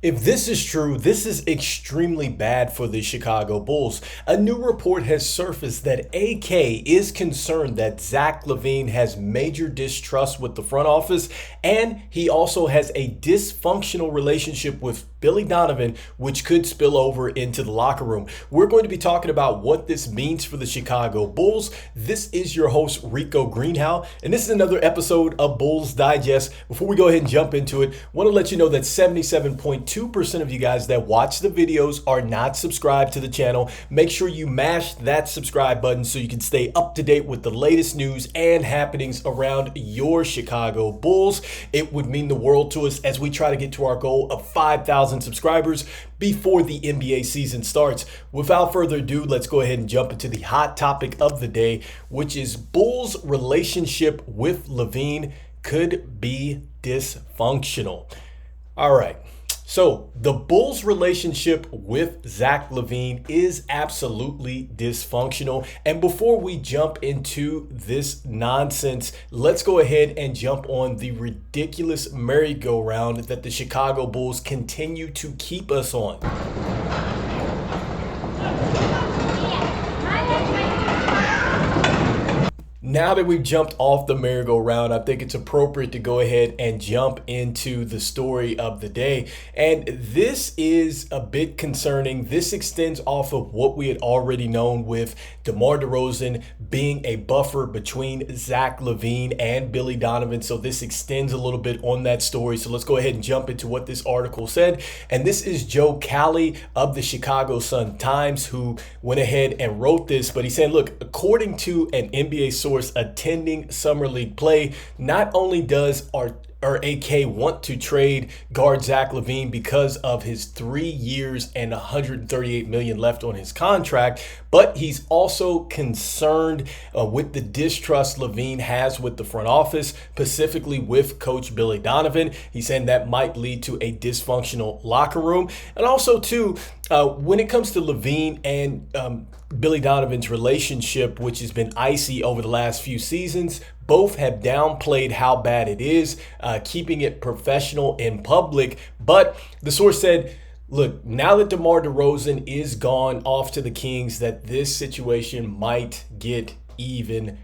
If this is true, this is extremely bad for the Chicago Bulls. A new report has surfaced that AK is concerned that Zach LaVine has major distrust with the front office, and he also has a dysfunctional relationship with Billy Donovan, which could spill over into the locker room. We're going to be talking about what this means for the Chicago Bulls. This is your host, Rico Greenhowe, and this is another episode of Bulls Digest. Before we go ahead and jump into it, I want to let you know that 77.2% of you guys that watch the videos are not subscribed to the channel. Make sure you mash that subscribe button so you can stay up to date with the latest news and happenings around your Chicago Bulls. It would mean the world to us as we try to get to our goal of 5,000 subscribers before the NBA season starts. Without further ado, let's go ahead and jump into the hot topic of the day, which is Bulls' relationship with LaVine could be dysfunctional. All right. So the Bulls' relationship with Zach LaVine is absolutely dysfunctional. And before we jump into this nonsense, let's go ahead and jump on the ridiculous merry-go-round that the Chicago Bulls continue to keep us on. Now that we've jumped off the merry-go-round, I think it's appropriate to go ahead and jump into the story of the day. And this is a bit concerning. This extends off of what we had already known with DeMar DeRozan being a buffer between Zach LaVine and Billy Donovan. So this extends a little bit on that story. So let's go ahead and jump into what this article said. And this is Joe Cali of the Chicago Sun-Times who went ahead and wrote this. But he's saying, look, according to an NBA source attending Summer League play, not only does our AK want to trade guard Zach LaVine because of his 3 years and $138 million left on his contract, but he's also concerned with the distrust LaVine has with the front office, specifically with Coach Billy Donovan. He's saying that might lead to a dysfunctional locker room. And also, too, when it comes to LaVine and Billy Donovan's relationship, which has been icy over the last few seasons, both have downplayed how bad it is, keeping it professional in public. But the source said, look, now that DeMar DeRozan is gone off to the Kings, that this situation might get even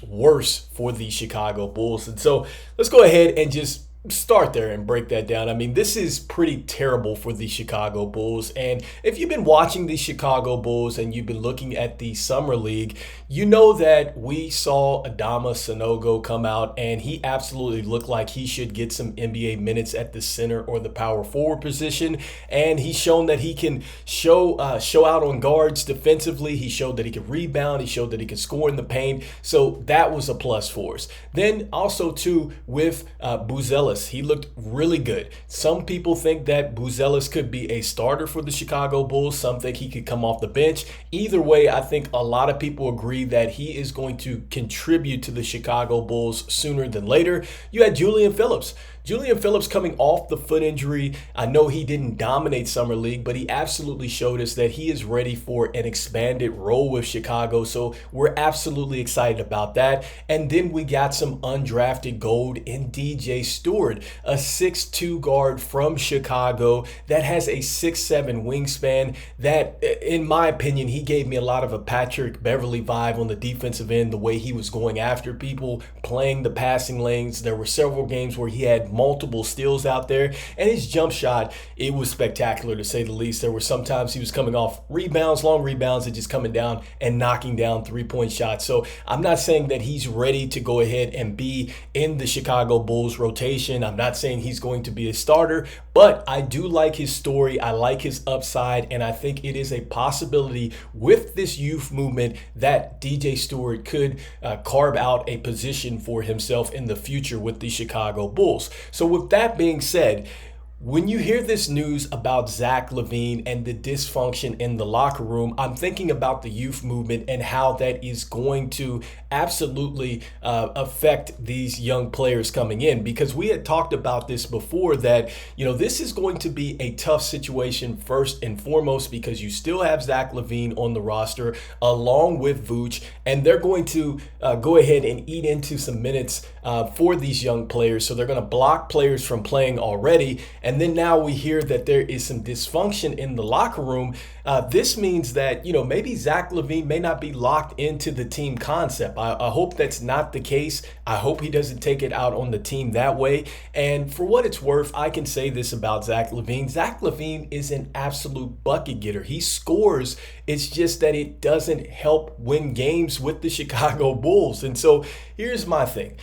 worse for the Chicago Bulls. And so let's go ahead and just start there and break that down. I mean, this is pretty terrible for the Chicago Bulls. And if you've been watching the Chicago Bulls and you've been looking at the Summer League, you know that we saw Adama Sanogo come out and he absolutely looked like he should get some NBA minutes at the center or the power forward position. And he's shown that he can show out on guards defensively. He showed that he could rebound. He showed that he could score in the paint. So that was a plus for us. Then also too with Buzelis. He looked really good. Some people think that Buzelis could be a starter for the Chicago Bulls. Some think he could come off the bench. Either way, I think a lot of people agree that he is going to contribute to the Chicago Bulls sooner than later. You had Julian Phillips. Julian Phillips coming off the foot injury. I know he didn't dominate Summer League, but he absolutely showed us that he is ready for an expanded role with Chicago. So we're absolutely excited about that. And then we got some undrafted gold in DJ Stewart, a 6'2 guard from Chicago that has a 6'7 wingspan that, in my opinion, he gave me a lot of a Patrick Beverley vibe on the defensive end, the way he was going after people, playing the passing lanes. There were several games where he had multiple steals out there, and his jump shot, it was spectacular to say the least. There were sometimes he was coming off rebounds, long rebounds, and just coming down and knocking down three-point shots. So I'm not saying that he's ready to go ahead and be in the Chicago Bulls rotation. I'm not saying he's going to be a starter, but I do like his story. I like his upside, and I think it is a possibility with this youth movement that DJ Stewart could carve out a position for himself in the future with the Chicago Bulls. So with that being said, when you hear this news about Zach LaVine and the dysfunction in the locker room, I'm thinking about the youth movement and how that is going to absolutely affect these young players coming in, because we had talked about this before that, you know, this is going to be a tough situation first and foremost because you still have Zach LaVine on the roster along with Vooch, and they're going to go ahead and eat into some minutes for these young players. So they're going to block players from playing already. And then now we hear that there is some dysfunction in the locker room. This means that, maybe Zach LaVine may not be locked into the team concept. I hope that's not the case. I hope he doesn't take it out on the team that way. And for what it's worth, I can say this about Zach LaVine. Zach LaVine is an absolute bucket getter. He scores. It's just that it doesn't help win games with the Chicago Bulls. And so here's my thing.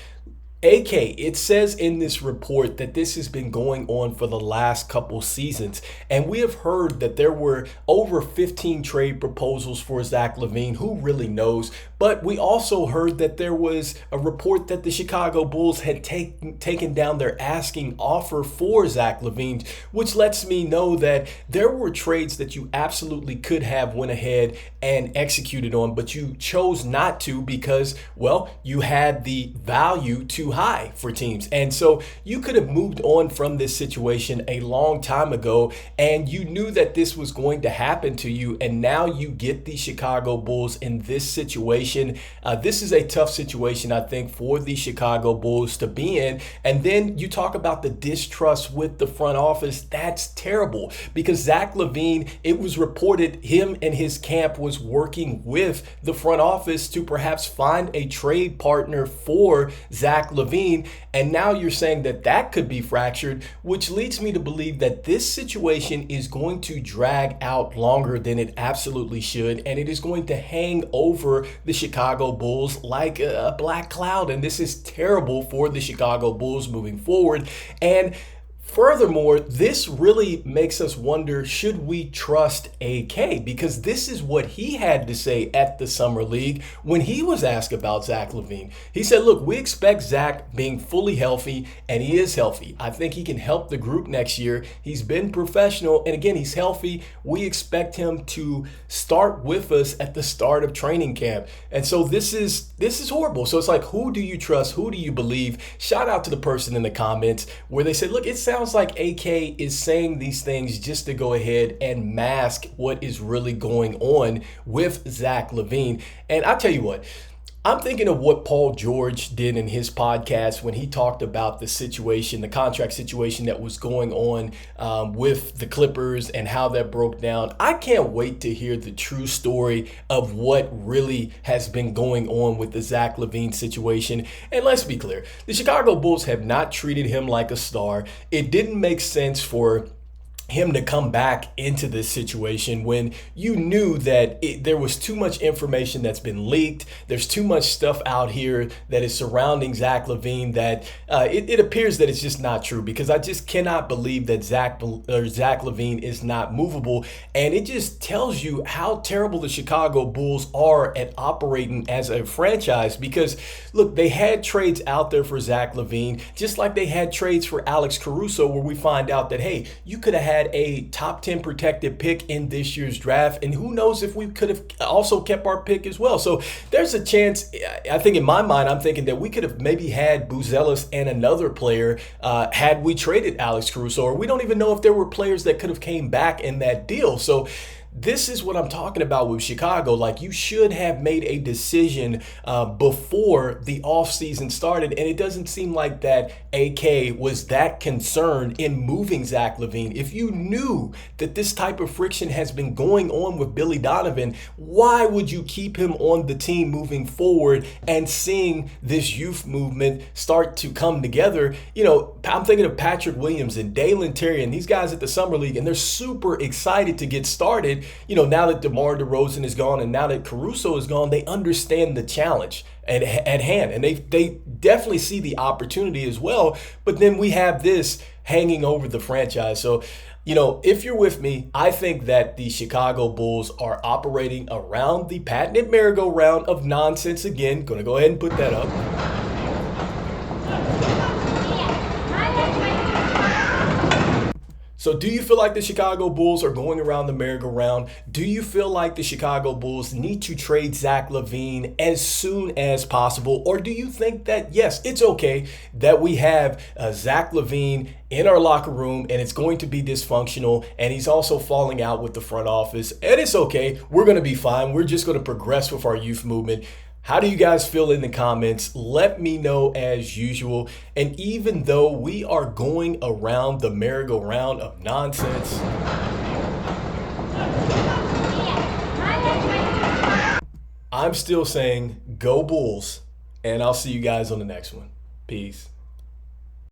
AK, it says in this report that this has been going on for the last couple seasons. And we have heard that there were over 15 trade proposals for Zach LaVine. Who really knows? But we also heard that there was a report that the Chicago Bulls had taken down their asking offer for Zach LaVine, which lets me know that there were trades that you absolutely could have went ahead and executed on, but you chose not to because, well, you had the value too high for teams. And so you could have moved on from this situation a long time ago, and you knew that this was going to happen to you. And now you get the Chicago Bulls in this situation. This is a tough situation, I think, for the Chicago Bulls to be in. And then you talk about the distrust with the front office. That's terrible because Zach LaVine, it was reported him and his camp was working with the front office to perhaps find a trade partner for Zach LaVine. And now you're saying that that could be fractured, which leads me to believe that this situation is going to drag out longer than it absolutely should. And it is going to hang over the Chicago Bulls like a black cloud. And this is terrible for the Chicago Bulls moving forward. And furthermore, this really makes us wonder, should we trust AK? Because this is what he had to say at the Summer League when he was asked about Zach LaVine. He said, look, we expect Zach being fully healthy, and he is healthy. I think he can help the group next year. He's been professional, and again, he's healthy. We expect him to start with us at the start of training camp. And so this is horrible. So it's like, who do you trust? Who do you believe? Shout out to the person in the comments where they said, look, it sounds like AK is saying these things just to go ahead and mask what is really going on with Zach LaVine. And I tell you what, I'm thinking of what Paul George did in his podcast when he talked about the situation, the contract situation that was going on with the Clippers and how that broke down. I can't wait to hear the true story of what really has been going on with the Zach LaVine situation. And let's be clear, the Chicago Bulls have not treated him like a star. It didn't make sense for him to come back into this situation when you knew that there was too much information that's been leaked. There's too much stuff out here that is surrounding Zach LaVine that it appears that it's just not true, because I just cannot believe that Zach LaVine is not movable. And it just tells you how terrible the Chicago Bulls are at operating as a franchise, because look, they had trades out there for Zach LaVine, just like they had trades for Alex Caruso, where we find out that, hey, you could have had a top 10 protected pick in this year's draft, and who knows if we could have also kept our pick as well. So there's a chance, I think in my mind, I'm thinking that we could have maybe had Buzelis and another player had we traded Alex Caruso, or we don't even know if there were players that could have came back in that deal. So this is what I'm talking about with Chicago. Like, you should have made a decision before the offseason started, and it doesn't seem like that AK was that concerned in moving Zach LaVine. If you knew that this type of friction has been going on with Billy Donovan, why would you keep him on the team moving forward and seeing this youth movement start to come together? You know, I'm thinking of Patrick Williams and Dalen Terry and these guys at the Summer League, and they're super excited to get started. You know, now that DeMar DeRozan is gone and now that Caruso is gone, they understand the challenge at hand, and they definitely see the opportunity as well. But then we have this hanging over the franchise. So, you know, if you're with me, I think that the Chicago Bulls are operating around the patented merry-go-round of nonsense again. Going to go ahead and put that up. So do you feel like the Chicago Bulls are going around the merry-go-round? Do you feel like the Chicago Bulls need to trade Zach LaVine as soon as possible? Or do you think that, yes, it's okay that we have Zach LaVine in our locker room and it's going to be dysfunctional and he's also falling out with the front office, and it's okay, we're going to be fine, we're just going to progress with our youth movement? How do you guys feel in the comments? Let me know as usual. And even though we are going around the merry-go-round of nonsense, I'm still saying go Bulls, and I'll see you guys on the next one. Peace.